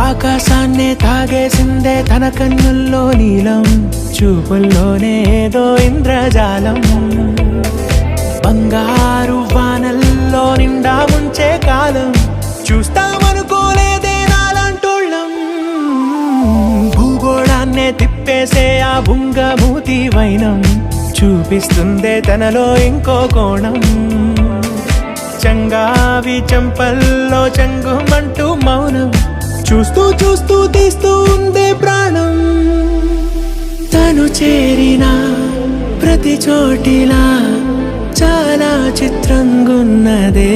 ఆకాశాన్నే తాగేసిందే తన కన్నుల్లో నీలం, చూపుల్లోనే ఏదో ఇంద్రజాలం. బంగారు వానల్లో నిండా ముంచే కాలం, చూస్తామనుకోలేదే నాలాంటోళ్ళం. భూగోళాన్నే తిప్పేసే ఆ బుంగమూతి వైనం, చూపిస్తుందే తనలో ఇంకో కోణం. చంగావి చంపల్లో చంగుమంటూ మౌనం, చూస్తూ చూస్తూ తీస్తూ ఉందే ప్రాణం. తను చేరిన ప్రతి చోటిలా చాలా చిత్రంగున్నదే.